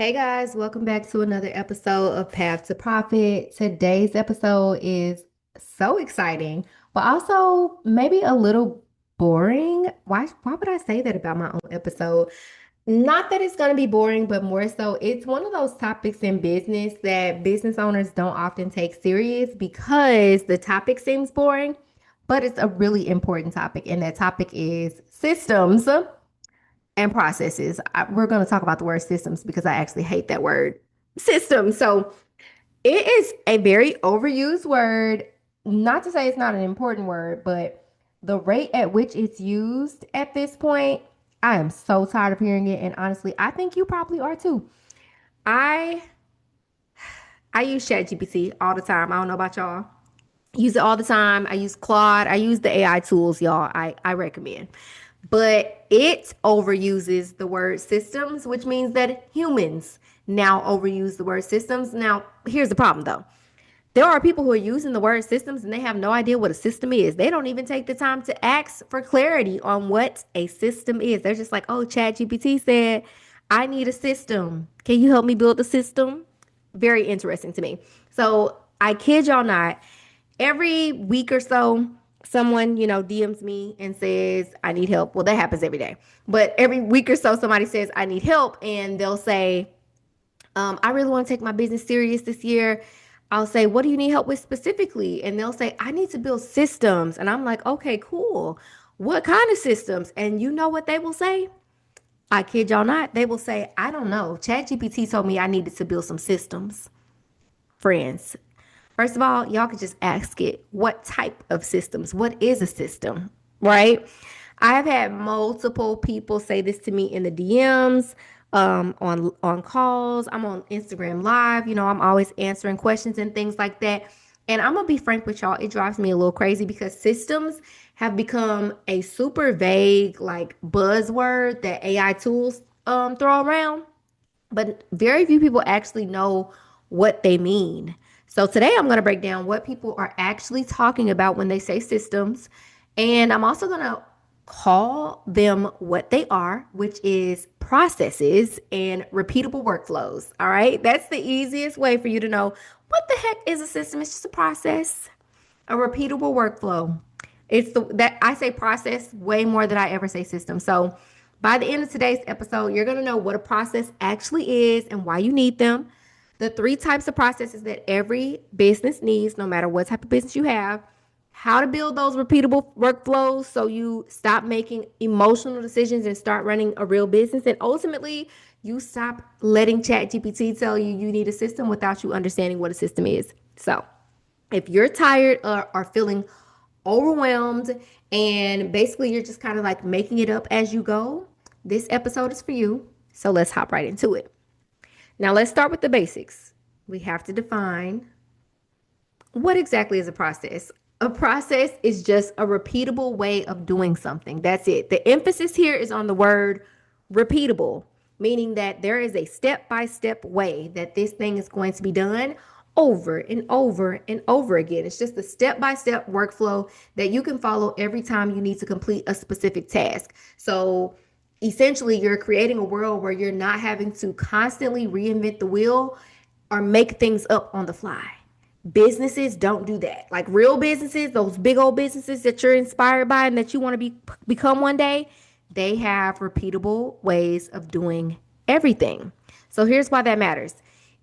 Hey guys, welcome back to another episode of Path to Profit. Today's episode is so exciting, but also maybe a little boring. Why would I say that about my own episode? Not that it's going to be boring, but more so it's one of those topics in business that business owners don't often take serious because the topic seems boring, but it's a really important topic, and that topic is systems and processes. We're going to talk about the word systems because I actually hate that word system. So it is a very overused word. Not to say it's not an important word, but the rate at which it's used at this point, I am so tired of hearing it. And honestly, I think you probably are too. I I use ChatGPT all the time. I don't know about y'all. Use it all the time. I use Claude. I use the AI tools, y'all. I recommend. But it overuses the word systems, which means that humans now overuse the word systems. Now, here's the problem though. There are people who are using the word systems and they have no idea what a system is. They don't even take the time to ask for clarity on what a system is. They're just like, oh, ChatGPT said, I need a system. Can you help me build a system? Very interesting to me. So I kid y'all not, every week or so, someone, DMs me and says, I need help. Well, that happens every day. But every week or so, somebody says, I need help. And they'll say, I really want to take my business serious this year. I'll say, what do you need help with specifically? And they'll say, I need to build systems. And I'm like, okay, cool. What kind of systems? And you know what they will say? I kid y'all not. They will say, I don't know. ChatGPT told me I needed to build some systems. Friends, first of all, y'all could just ask it, what type of systems? What is a system? Right? I have had multiple people say this to me in the DMs, on calls. I'm on Instagram Live. I'm always answering questions and things like that. And I'm gonna be frank with y'all, it drives me a little crazy because systems have become a super vague like buzzword that AI tools throw around, but very few people actually know what they mean. So today I'm going to break down what people are actually talking about when they say systems. And I'm also going to call them what they are, which is processes and repeatable workflows. All right. That's the easiest way for you to know what the heck is a system. It's just a process, a repeatable workflow. It's the that I say process way more than I ever say system. So by the end of today's episode, you're going to know what a process actually is and why you need them. The three types of processes that every business needs, no matter what type of business you have, how to build those repeatable workflows so you stop making emotional decisions and start running a real business. And ultimately, you stop letting ChatGPT tell you you need a system without you understanding what a system is. So, if you're tired or feeling overwhelmed and basically you're just kind of like making it up as you go, this episode is for you. So let's hop right into it. Now, let's start with the basics. We have to define what exactly is a process. A process is just a repeatable way of doing something. That's it. The emphasis here is on the word repeatable, meaning that there is a step by step way that this thing is going to be done over and over and over again. It's just a step by step workflow that you can follow every time you need to complete a specific task. So essentially, you're creating a world where you're not having to constantly reinvent the wheel or make things up on the fly. Businesses don't do that. Like real businesses, those big old businesses that you're inspired by and that you want to become one day, they have repeatable ways of doing everything. So here's why that matters.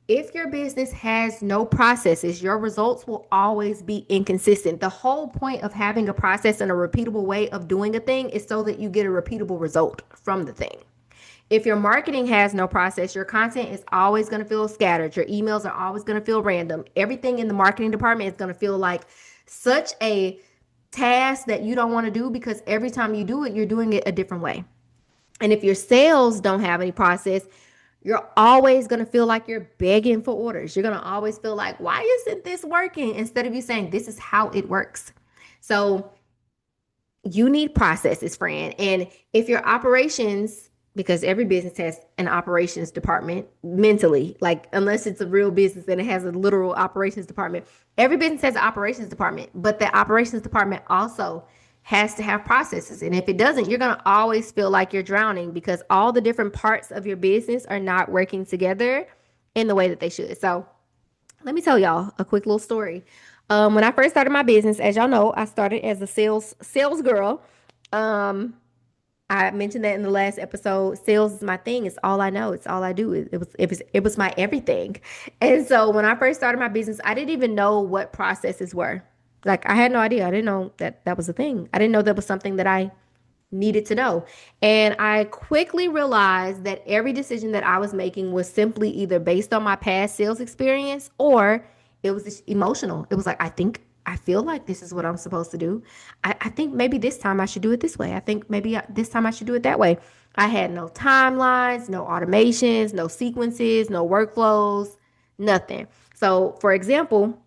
If your business has no processes, your results will always be inconsistent. The whole point of having a process and a repeatable way of doing a thing is so that you get a repeatable result from the thing. If your marketing has no process, your content is always going to feel scattered. Your emails are always going to feel random. Everything in the marketing department is going to feel like such a task that you don't want to do because every time you do it, you're doing it a different way. And if your sales don't have any process, you're always going to feel like you're begging for orders. You're going to always feel like, why isn't this working? Instead of you saying, this is how it works. So you need processes, friend. And if your operations, because every business has an operations department mentally, like unless it's a real business and it has a literal operations department, every business has an operations department, but the operations department also has to have processes. And if it doesn't, you're going to always feel like you're drowning because all the different parts of your business are not working together in the way that they should. So let me tell y'all a quick little story. When I first started my business, as y'all know, I started as a sales girl. Um, I mentioned that in the last episode. Sales is my thing. It's all I know. It's all I do. It was my everything. And so when I first started my business, I didn't even know what processes were. Like I had no idea. I didn't know that that was a thing. I didn't know that was something that I needed to know. And I quickly realized that every decision that I was making was simply either based on my past sales experience or it was just emotional. It was like, I feel like this is what I'm supposed to do. I think maybe this time I should do it this way. I think maybe this time I should do it that way. I had no timelines, no automations, no sequences, no workflows, nothing. So, for example,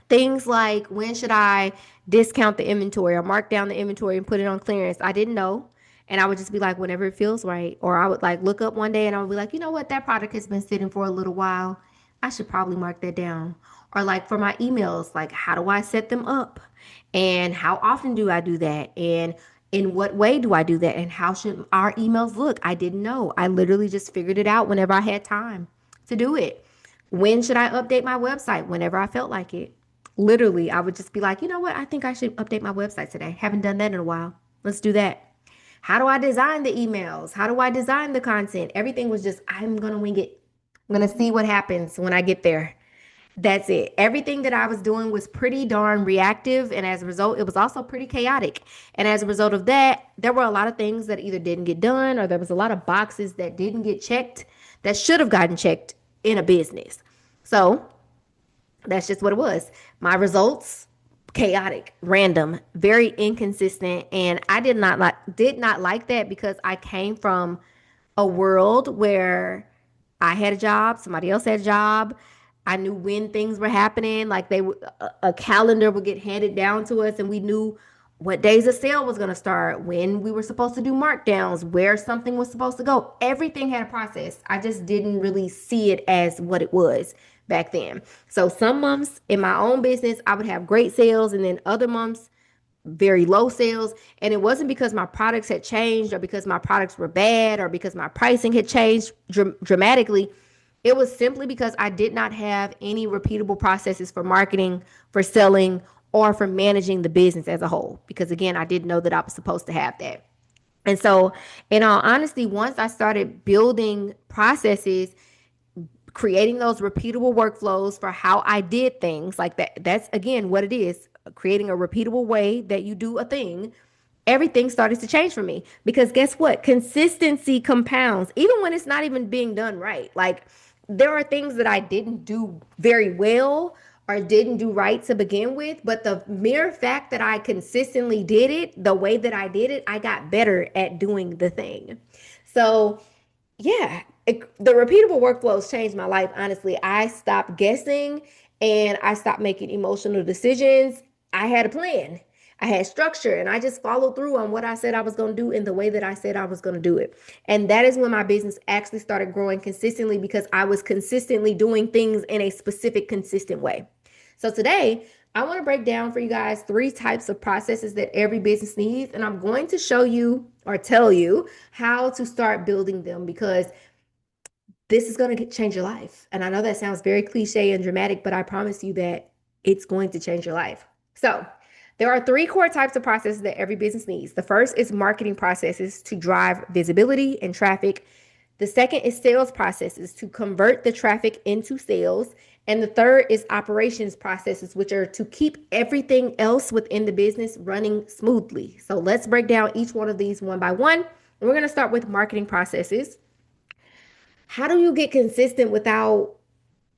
things like when should I discount the inventory or mark down the inventory and put it on clearance? I didn't know. And I would just be like, whenever it feels right. Or I would like look up one day and I would be like, you know what? That product has been sitting for a little while. I should probably mark that down. Or like for my emails, like how do I set them up? And how often do I do that? And in what way do I do that? And how should our emails look? I didn't know. I literally just figured it out whenever I had time to do it. When should I update my website? Whenever I felt like it. Literally, I would just be like, you know what? I think I should update my website today. Haven't done that in a while. Let's do that. How do I design the emails? How do I design the content? Everything was just, I'm going to wing it. I'm going to see what happens when I get there. That's it. Everything that I was doing was pretty darn reactive. And as a result, it was also pretty chaotic. And as a result of that, there were a lot of things that either didn't get done or there was a lot of boxes that didn't get checked that should have gotten checked in a business. So that's just what it was. My results, chaotic, random, very inconsistent, and I did not like that because I came from a world where I had a job, somebody else had a job. I knew when things were happening, like a calendar would get handed down to us and we knew what days a sale was going to start, when we were supposed to do markdowns, where something was supposed to go. Everything had a process. I just didn't really see it as what it was back then. So some months in my own business, I would have great sales, and then other months, very low sales. And it wasn't because my products had changed or because my products were bad or because my pricing had changed dramatically. It was simply because I did not have any repeatable processes for marketing, for selling, or for managing the business as a whole. Because again, I didn't know that I was supposed to have that. And so, in all honesty, once I started building processes, creating those repeatable workflows for how I did things like that, that's again what it is, creating a repeatable way that you do a thing. Everything started to change for me because guess what? Consistency compounds, even when it's not even being done right. Like there are things that I didn't do very well or didn't do right to begin with, but the mere fact that I consistently did it the way that I did it, I got better at doing the thing. So yeah, the repeatable workflows changed my life. Honestly, I stopped guessing and I stopped making emotional decisions. I had a plan, I had structure, and I just followed through on what I said I was going to do in the way that I said I was going to do it. And that is when my business actually started growing consistently because I was consistently doing things in a specific, consistent way. So today, I want to break down for you guys three types of processes that every business needs. And I'm going to show you or tell you how to start building them because this is going to change your life. And I know that sounds very cliche and dramatic, but I promise you that it's going to change your life. So, there are three core types of processes that every business needs. The first is marketing processes to drive visibility and traffic. The second is sales processes to convert the traffic into sales. And the third is operations processes, which are to keep everything else within the business running smoothly. So let's break down each one of these one by one. And we're going to start with marketing processes. How do you get consistent without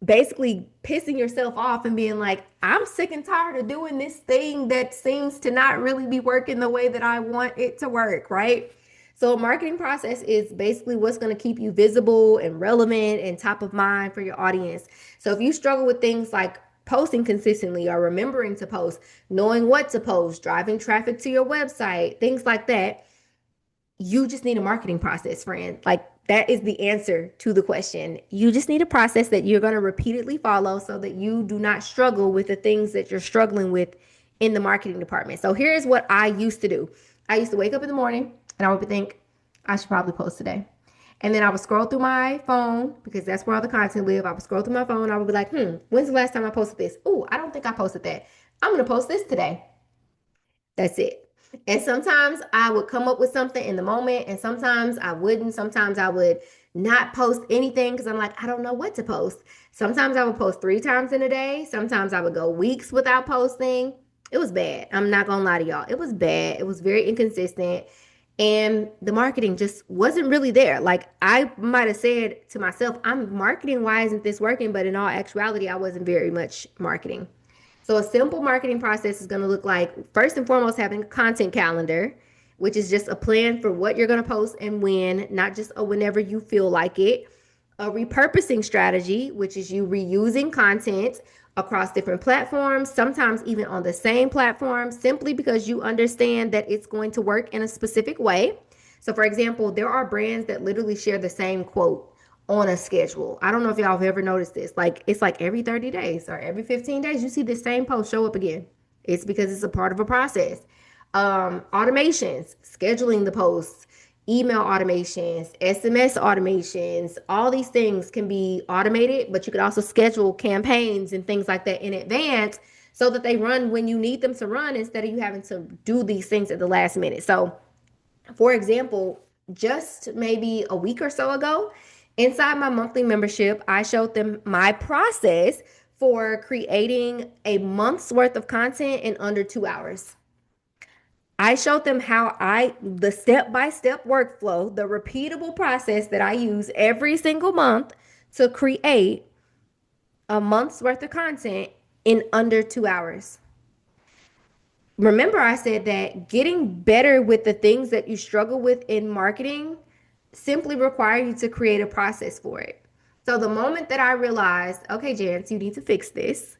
basically pissing yourself off and being like, I'm sick and tired of doing this thing that seems to not really be working the way that I want it to work, right? So, a marketing process is basically what's going to keep you visible and relevant and top of mind for your audience. So, if you struggle with things like posting consistently or remembering to post, knowing what to post, driving traffic to your website, things like that, you just need a marketing process, friend. Like that is the answer to the question. You just need a process that you're going to repeatedly follow so that you do not struggle with the things that you're struggling with in the marketing department. So here's what I used to do. I used to wake up in the morning and I would think, I should probably post today. And then I would scroll through my phone because that's where all the content live. I would scroll through my phone. I would be like, when's the last time I posted this? Oh, I don't think I posted that. I'm going to post this today. That's it. And sometimes I would come up with something in the moment, and sometimes I wouldn't. Sometimes I would not post anything because I'm like, I don't know what to post. Sometimes I would post 3 times in a day. Sometimes I would go weeks without posting. It was bad. I'm not going to lie to y'all. It was bad. It was very inconsistent. And the marketing just wasn't really there. Like I might have said to myself, I'm marketing. Why isn't this working? But in all actuality, I wasn't very much marketing. So a simple marketing process is going to look like first and foremost having a content calendar, which is just a plan for what you're going to post and when, not just a whenever you feel like it. A repurposing strategy, which is you reusing content across different platforms, sometimes even on the same platform, simply because you understand that it's going to work in a specific way. So, for example, there are brands that literally share the same quote on a schedule. I don't know if y'all have ever noticed this. Like it's like every 30 days or every 15 days, you see the same post show up again. It's because it's a part of a process. Automations, scheduling the posts, email automations, SMS automations, all these things can be automated, but you could also schedule campaigns and things like that in advance so that they run when you need them to run instead of you having to do these things at the last minute. So, for example, just maybe a week or so ago, inside my monthly membership, I showed them my process for creating a month's worth of content in under 2 hours. I showed them the step by step workflow, the repeatable process that I use every single month to create a month's worth of content in under 2 hours. Remember, I said that getting better with the things that you struggle with in marketing simply require you to create a process for it. So the moment that I realized, okay, Jance, you need to fix this,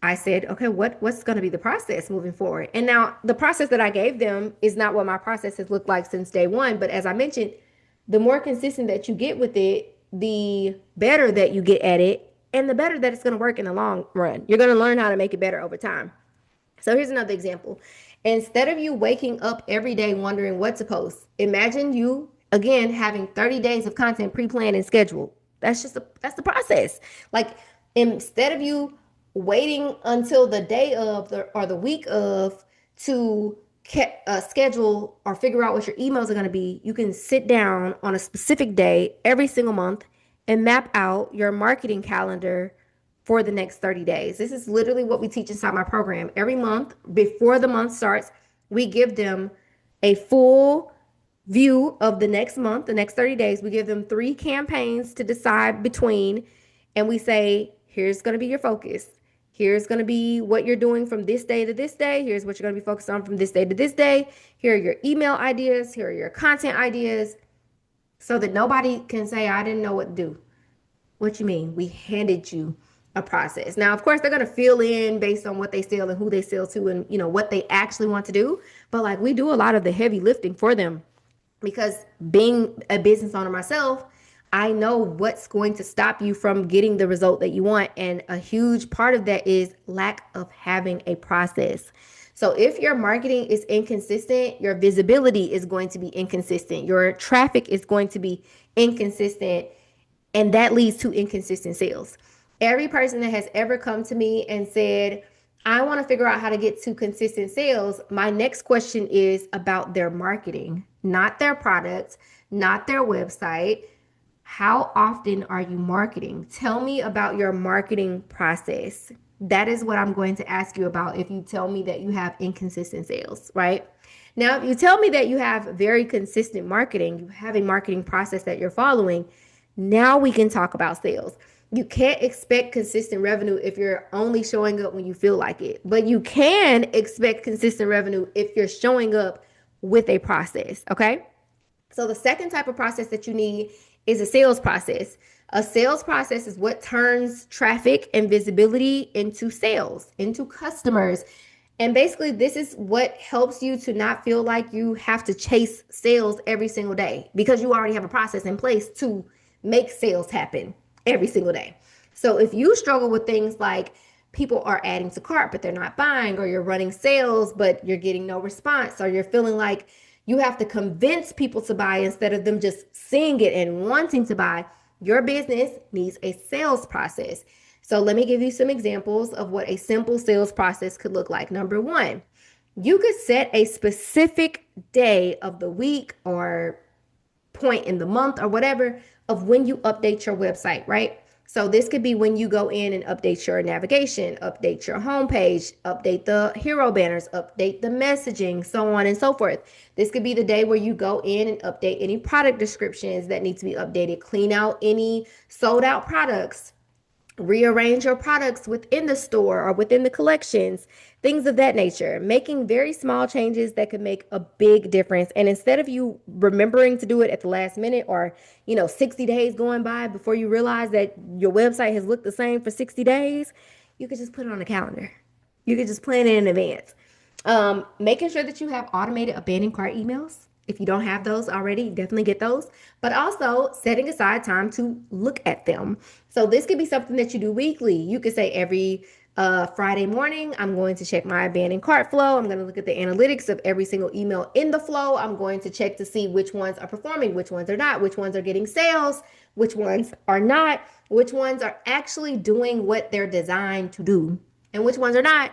I said, okay, what's going to be the process moving forward? And now the process that I gave them is not what my process has looked like since day one. But as I mentioned, the more consistent that you get with it, the better that you get at it, and the better that it's going to work in the long run. You're going to learn how to make it better over time. So here's another example. Instead of you waking up every day wondering what to post, imagine you again having 30 days of content pre-planned and scheduled. That's the process. Like instead of you waiting until the day of or the week of to schedule or figure out what your emails are going to be, you can sit down on a specific day every single month and map out your marketing calendar for the next 30 days. This is literally what we teach inside my program. Every month, before the month starts, we give them a full view of the next month, the next 30 days. We give them 3 campaigns to decide between, and we say, here's going to be your focus. Here's going to be what you're doing from this day to this day. Here's what you're going to be focused on from this day to this day. Here are your email ideas. Here are your content ideas, so that nobody can say, I didn't know what to do. What you mean? We handed you a process. Now, of course, they're going to fill in based on what they sell and who they sell to and, what they actually want to do. But like we do a lot of the heavy lifting for them because being a business owner myself, I know what's going to stop you from getting the result that you want. And a huge part of that is lack of having a process. So if your marketing is inconsistent, your visibility is going to be inconsistent. Your traffic is going to be inconsistent. And that leads to inconsistent sales. Every person that has ever come to me and said, I want to figure out how to get to consistent sales, my next question is about their marketing, not their products, not their website. How often are you marketing? Tell me about your marketing process. That is what I'm going to ask you about if you tell me that you have inconsistent sales, right? Now, if you tell me that you have very consistent marketing, you have a marketing process that you're following, now we can talk about sales. You can't expect consistent revenue if you're only showing up when you feel like it, but you can expect consistent revenue if you're showing up with a process, okay? So the second type of process that you need is a sales process. A sales process is what turns traffic and visibility into sales, into customers. And basically, this is what helps you to not feel like you have to chase sales every single day because you already have a process in place to make sales happen every single day. So if you struggle with things like people are adding to cart, but they're not buying, or you're running sales, but you're getting no response, or you're feeling like you have to convince people to buy instead of them just seeing it and wanting to buy, your business needs a sales process. So let me give you some examples of what a simple sales process could look like. Number one, you could set a specific day of the week or point in the month or whatever of when you update your website, right? So this could be when you go in and update your navigation, update your homepage, update the hero banners, update the messaging, so on and so forth. This could be the day where you go in and update any product descriptions that need to be updated, clean out any sold out products, rearrange your products within the store or within the collections, things of that nature, making very small changes that could make a big difference. And instead of you remembering to do it at the last minute, or 60 days going by before you realize that your website has looked the same for 60 days, you could just put it on the calendar. You could just plan it in advance. Making sure that you have automated abandoned cart emails. If you don't have those already, definitely get those. But also setting aside time to look at them. So this could be something that you do weekly. You could say every Friday morning, I'm going to check my abandoned cart flow. I'm going to look at the analytics of every single email in the flow. I'm going to check to see which ones are performing, which ones are not, which ones are getting sales, which ones are not, which ones are actually doing what they're designed to do, and which ones are not.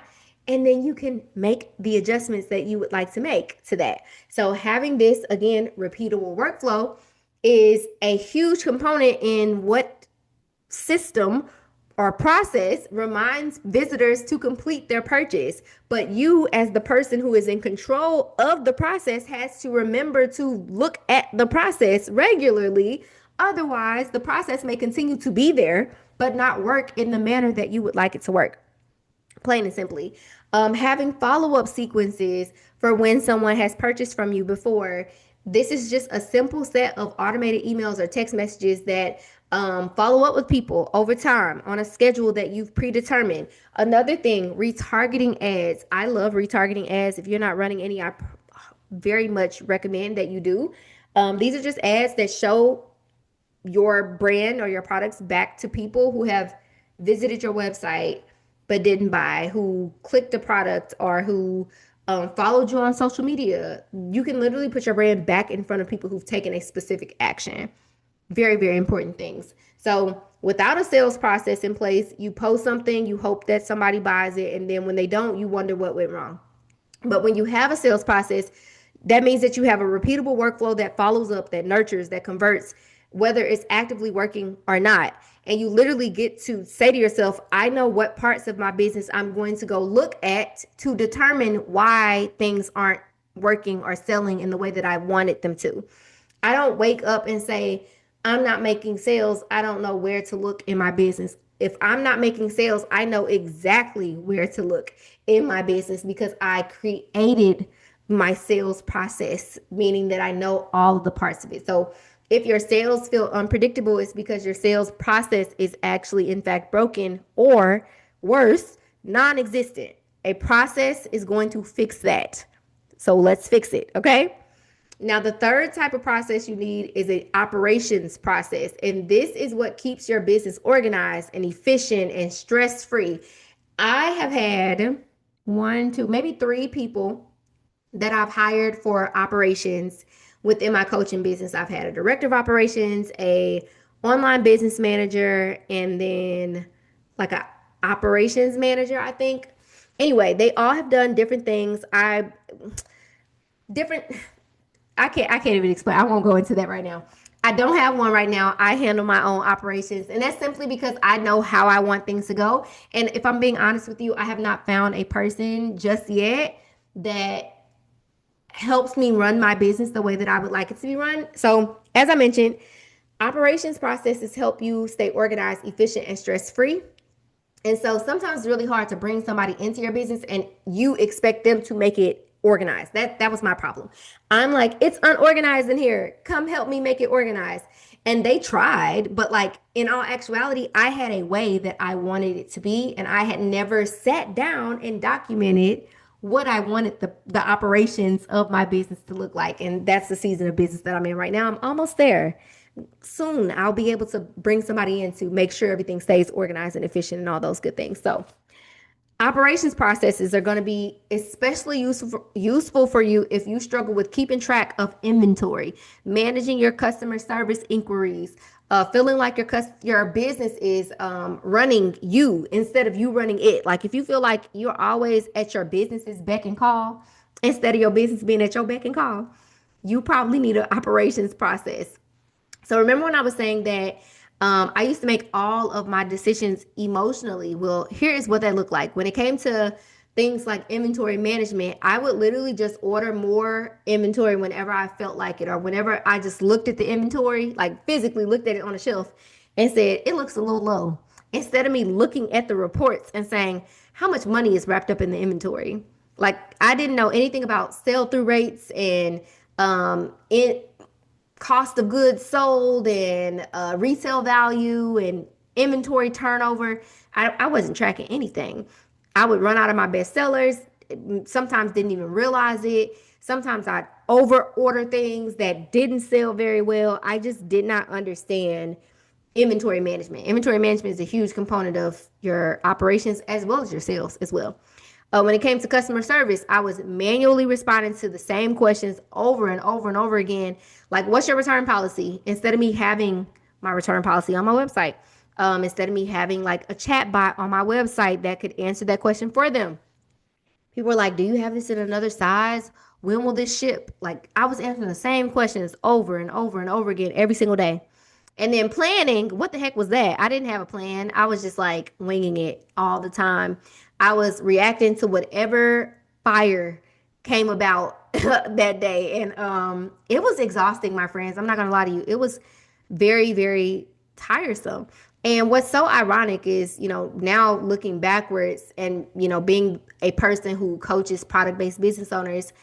And then you can make the adjustments that you would like to make to that. So having this, again, repeatable workflow is a huge component in what system or process reminds visitors to complete their purchase. But you, as the person who is in control of the process, has to remember to look at the process regularly. Otherwise, the process may continue to be there, but not work in the manner that you would like it to work. Plain and simply. Having follow-up sequences for when someone has purchased from you before. This is just a simple set of automated emails or text messages that follow up with people over time on a schedule that you've predetermined. Another thing, retargeting ads. I love retargeting ads. If you're not running any, I very much recommend that you do. These are just ads that show your brand or your products back to people who have visited your website but didn't buy, who clicked the product, or who followed you on social media. You can literally put your brand back in front of people who've taken a specific action. Very, very important things. So without a sales process in place, you post something, you hope that somebody buys it, and then when they don't, you wonder what went wrong. But when you have a sales process, that means that you have a repeatable workflow that follows up, that nurtures, that converts, whether it's actively working or not. And you literally get to say to yourself, I know what parts of my business I'm going to go look at to determine why things aren't working or selling in the way that I wanted them to. I don't wake up and say, I'm not making sales. I don't know where to look in my business. If I'm not making sales, I know exactly where to look in my business because I created my sales process, meaning that I know all of the parts of it. So if your sales feel unpredictable, it's because your sales process is actually, in fact, broken, or worse, non-existent. A process is going to fix that. So let's fix it, okay? Now, the third type of process you need is an operations process. And this is what keeps your business organized and efficient and stress-free. I have had one, two, maybe three people that I've hired for operations within my coaching business. I've had a director of operations, a online business manager, and then like a operations manager, I think. Anyway, they all have done different things. Different I can't even explain. I won't go into that right now. I don't have one right now. I handle my own operations, and that's simply because I know how I want things to go. And if I'm being honest with you, I have not found a person just yet that helps me run my business the way that I would like it to be run. So, as I mentioned, operations processes help you stay organized, efficient, and stress-free. And so sometimes it's really hard to bring somebody into your business and you expect them to make it organized. That was my problem. I'm like, it's unorganized in here. Come help me make it organized. And they tried, but like in all actuality, I had a way that I wanted it to be, and I had never sat down and documented what I wanted the operations of my business to look like. And that's the season of business that I'm in right now. I'm almost there. Soon I'll be able to bring somebody in to make sure everything stays organized and efficient and all those good things. So Operations processes are going to be especially useful for you if you struggle with keeping track of inventory, managing your customer service inquiries, feeling like your business is running you instead of you running it. Like if you feel like you're always at your business's beck and call instead of your business being at your beck and call, you probably need an operations process. So remember when I was saying that I used to make all of my decisions emotionally? Well, here is what that looked like. When it came to things like inventory management, I would literally just order more inventory whenever I felt like it, or whenever I just looked at the inventory, like physically looked at it on a shelf and said, it looks a little low. Instead of me looking at the reports and saying, how much money is wrapped up in the inventory? Like I didn't know anything about sell through rates and it cost of goods sold and resale value and inventory turnover. I wasn't tracking anything. I would run out of my best sellers. Sometimes didn't even realize it. Sometimes I'd over order things that didn't sell very well. I just did not understand inventory management. Inventory management is a huge component of your operations as well as your sales as well. When it came to customer service, I was manually responding to the same questions over and over and over again. Like, what's your return policy? Instead of me having my return policy on my website, instead of me having like a chat bot on my website that could answer that question for them. People were like, do you have this in another size? When will this ship? Like, I was answering the same questions over and over and over again every single day. And then planning, what the heck was that? I didn't have a plan. I was just like winging it all the time. I was reacting to whatever fire came about that day. And it was exhausting, my friends. I'm not going to lie to you. It was very, very tiresome. And what's so ironic is, now looking backwards and, being a person who coaches product based business owners,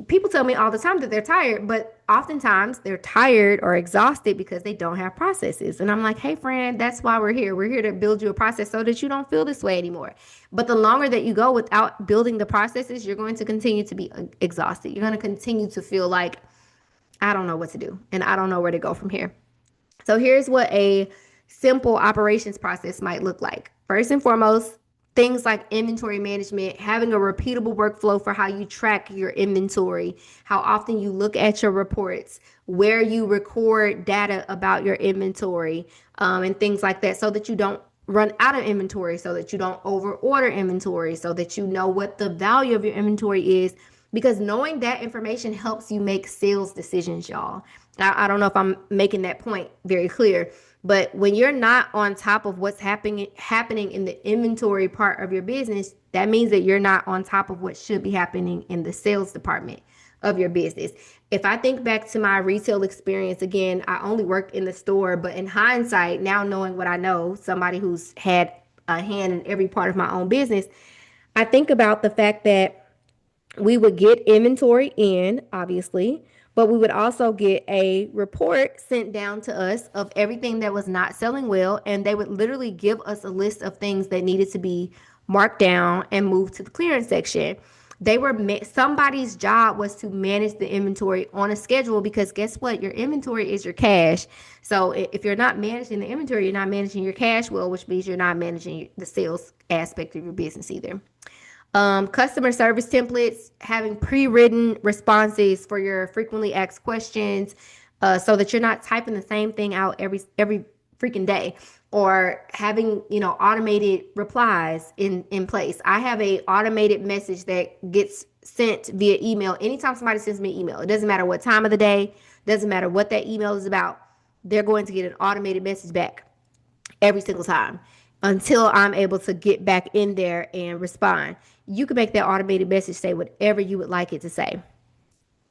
people tell me all the time that they're tired, but oftentimes they're tired or exhausted because they don't have processes. And I'm like, hey, friend, that's why we're here. We're here to build you a process so that you don't feel this way anymore. But the longer that you go without building the processes, you're going to continue to be exhausted. You're going to continue to feel like, I don't know what to do and I don't know where to go from here. So here's what a simple operations process might look like. First and foremost, things like inventory management, having a repeatable workflow for how you track your inventory, how often you look at your reports, where you record data about your inventory, and things like that, so that you don't run out of inventory, so that you don't over order inventory, so that you know what the value of your inventory is, because knowing that information helps you make sales decisions, y'all. I don't know if I'm making that point very clear, but when you're not on top of what's happening in the inventory part of your business, that means that you're not on top of what should be happening in the sales department of your business. If I think back to my retail experience, again, I only worked in the store, but in hindsight, now knowing what I know, somebody who's had a hand in every part of my own business, I think about the fact that we would get inventory in, obviously, but we would also get a report sent down to us of everything that was not selling well. And they would literally give us a list of things that needed to be marked down and moved to the clearance section. Somebody's job was to manage the inventory on a schedule, because guess what? Your inventory is your cash. So if you're not managing the inventory, you're not managing your cash well, which means you're not managing the sales aspect of your business either. Customer service templates, having pre-written responses for your frequently asked questions, so that you're not typing the same thing out every freaking day, or having automated replies in place. I have a automated message that gets sent via email anytime somebody sends me an email. It doesn't matter what time of the day, doesn't matter what that email is about. They're going to get an automated message back every single time until I'm able to get back in there and respond. You can make that automated message say whatever you would like it to say.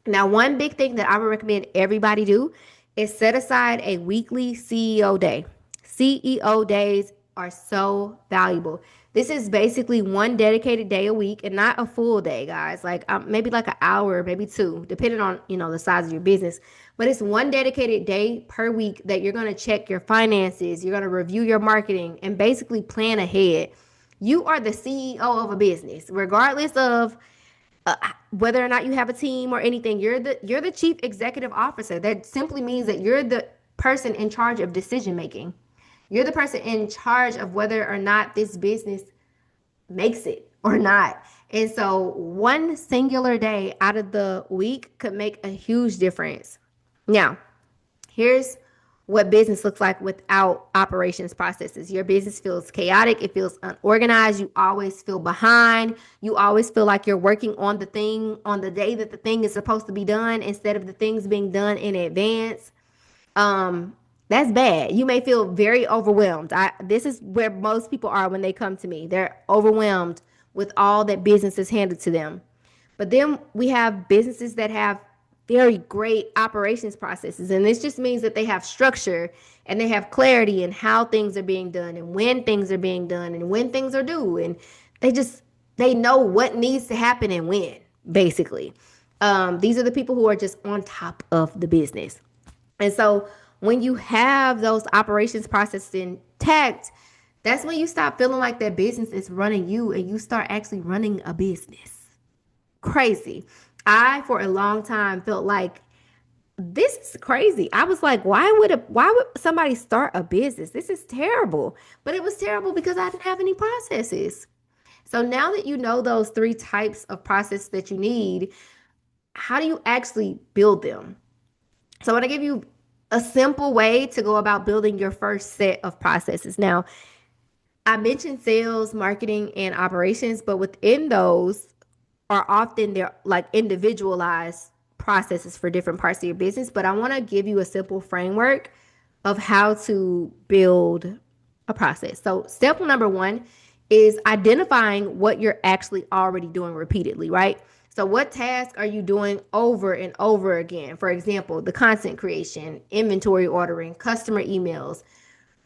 Now, one big thing that I would recommend everybody do is set aside a weekly CEO day. CEO days are so valuable. This is basically one dedicated day a week, and not a full day, guys. Like maybe like an hour, maybe two, depending on the size of your business. But it's one dedicated day per week that you're going to check your finances, you're going to review your marketing, and basically plan ahead. You are the CEO of a business, regardless of whether or not you have a team or anything. You're the chief executive officer. That simply means that you're the person in charge of decision making. You're the person in charge of whether or not this business makes it or not. And so one singular day out of the week could make a huge difference. Now, here's what business looks like without operations processes. Your business feels chaotic, it feels unorganized, you always feel behind, you always feel like you're working on the thing on the day that the thing is supposed to be done instead of the things being done in advance. um that's bad. You may feel very overwhelmed. This is where most people are when they come to me. They're overwhelmed with all that business is handed to them. But then we have businesses that have very great operations processes, and this just means that they have structure and they have clarity in how things are being done and when things are being done and when things are due, and they just they know what needs to happen and when, basically. These are the people who are just on top of the business. And so when you have those operations processes intact, that's when you stop feeling like that business is running you and you start actually running a business. Crazy. I, for a long time, felt like this is crazy. I was like, why would somebody start a business? This is terrible. But it was terrible because I didn't have any processes. So now that you know those three types of process that you need, how do you actually build them? So I want to give you a simple way to go about building your first set of processes. Now, I mentioned sales, marketing, and operations, but within those are often they're like individualized processes for different parts of your business. But I want to give you a simple framework of how to build a process. So, step number one is identifying what you're actually already doing repeatedly, right? So, what tasks are you doing over and over again? For example, the content creation, inventory ordering, customer emails.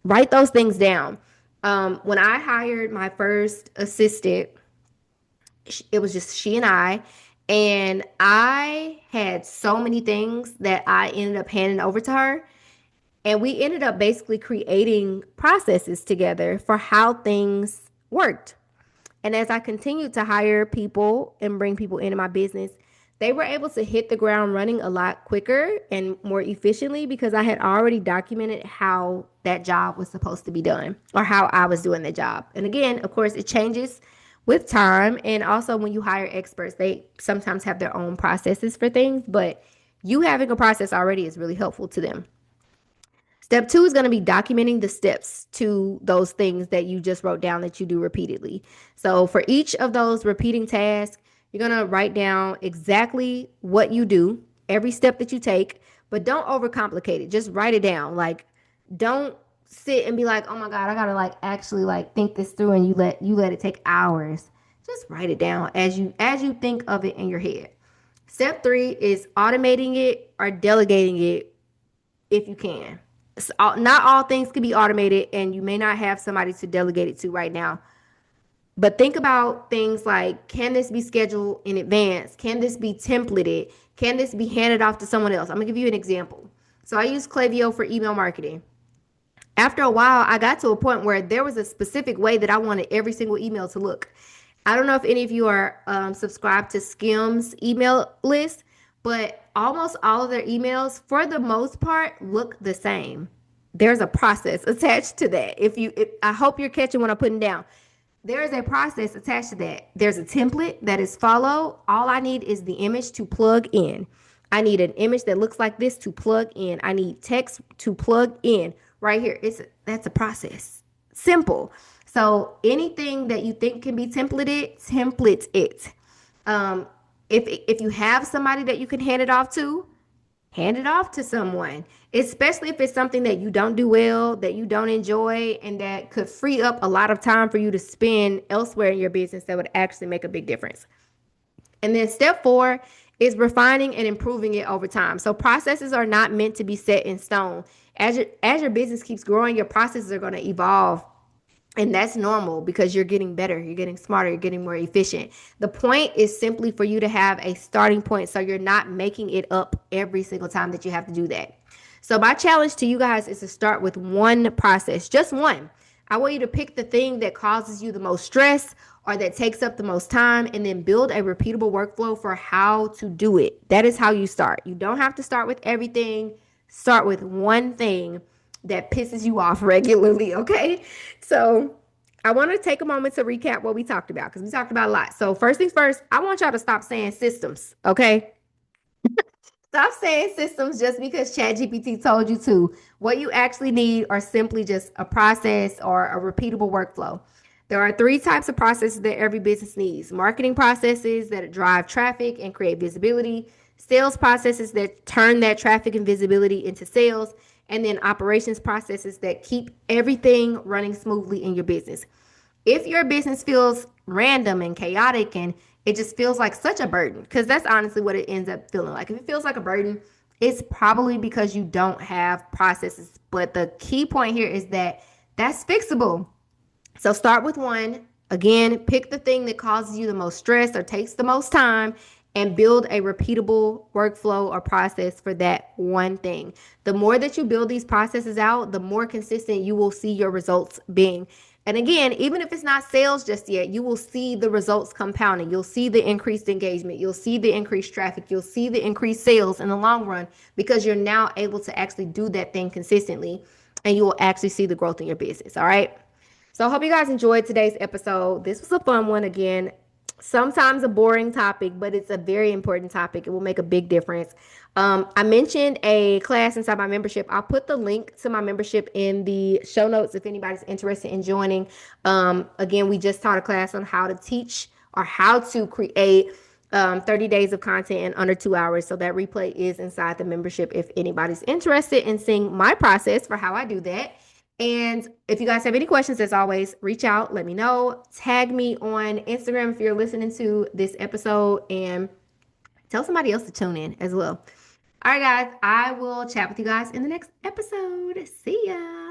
Write those things down. When I hired my first assistant, it was just she and I had so many things that I ended up handing over to her, and we ended up basically creating processes together for how things worked. And as I continued to hire people and bring people into my business, they were able to hit the ground running a lot quicker and more efficiently because I had already documented how that job was supposed to be done or how I was doing the job. And again, of course, it changes with time. And also, when you hire experts, they sometimes have their own processes for things, but you having a process already is really helpful to them. Step two is going to be documenting the steps to those things that you just wrote down that you do repeatedly. So for each of those repeating tasks, you're going to write down exactly what you do, every step that you take, but don't overcomplicate it. Just write it down. Like, don't sit and be like, oh my God, I gotta like actually like think this through, and you let it take hours. Just write it down as you think of it in your head. Step three is automating it or delegating it if you can. Not all things can be automated, and you may not have somebody to delegate it to right now. But think about things like, can this be scheduled in advance? Can this be templated? Can this be handed off to someone else? I'm going to give you an example. So I use Klaviyo for email marketing. After a while, I got to a point where there was a specific way that I wanted every single email to look. I don't know if any of you are subscribed to Skim's email list, but almost all of their emails, for the most part, look the same. There's a process attached to that. I hope you're catching what I'm putting down. There is a process attached to that. There's a template that is followed. All I need is the image to plug in. I need an image that looks like this to plug in. I need text to plug in right here. That's a process. Simple. So anything that you think can be templated, template it. If you have somebody that you can hand it off to someone, especially if it's something that you don't do well, that you don't enjoy, and that could free up a lot of time for you to spend elsewhere in your business that would actually make a big difference. And then step four is refining and improving it over time. So processes are not meant to be set in stone. As your business keeps growing, your processes are going to evolve. And that's normal because you're getting better, you're getting smarter, you're getting more efficient. The point is simply for you to have a starting point so you're not making it up every single time that you have to do that. So my challenge to you guys is to start with one process, just one. I want you to pick the thing that causes you the most stress or that takes up the most time, and then build a repeatable workflow for how to do it. That is how you start. You don't have to start with everything. Start with one thing that pisses you off regularly, okay? So I want to take a moment to recap what we talked about because we talked about a lot. So, first things first, I want y'all to stop saying systems, okay? Stop saying systems just because ChatGPT told you to. What you actually need are simply just a process or a repeatable workflow. There are three types of processes that every business needs: marketing processes that drive traffic and create visibility, sales processes that turn that traffic and visibility into sales, and then operations processes that keep everything running smoothly in your business. If your business feels random and chaotic and it just feels like such a burden, because that's honestly what it ends up feeling like. If it feels like a burden, it's probably because you don't have processes. But the key point here is that that's fixable. So start with one. Again, pick the thing that causes you the most stress or takes the most time and build a repeatable workflow or process for that one thing. The more that you build these processes out, the more consistent you will see your results being. And again, even if it's not sales just yet, you will see the results compounding. You'll see the increased engagement. You'll see the increased traffic. You'll see the increased sales in the long run because you're now able to actually do that thing consistently and you will actually see the growth in your business. All right. So I hope you guys enjoyed today's episode. This was a fun one again. Sometimes a boring topic, but it's a very important topic. It will make a big difference. I mentioned a class inside my membership. I'll put the link to my membership in the show notes if anybody's interested in joining. Again, we just taught a class on how to teach or how to create 30 days of content in under 2 hours. So that replay is inside the membership if anybody's interested in seeing my process for how I do that. And if you guys have any questions, as always, reach out, let me know. Tag me on Instagram if you're listening to this episode and tell somebody else to tune in as well. All right, guys, I will chat with you guys in the next episode. See ya.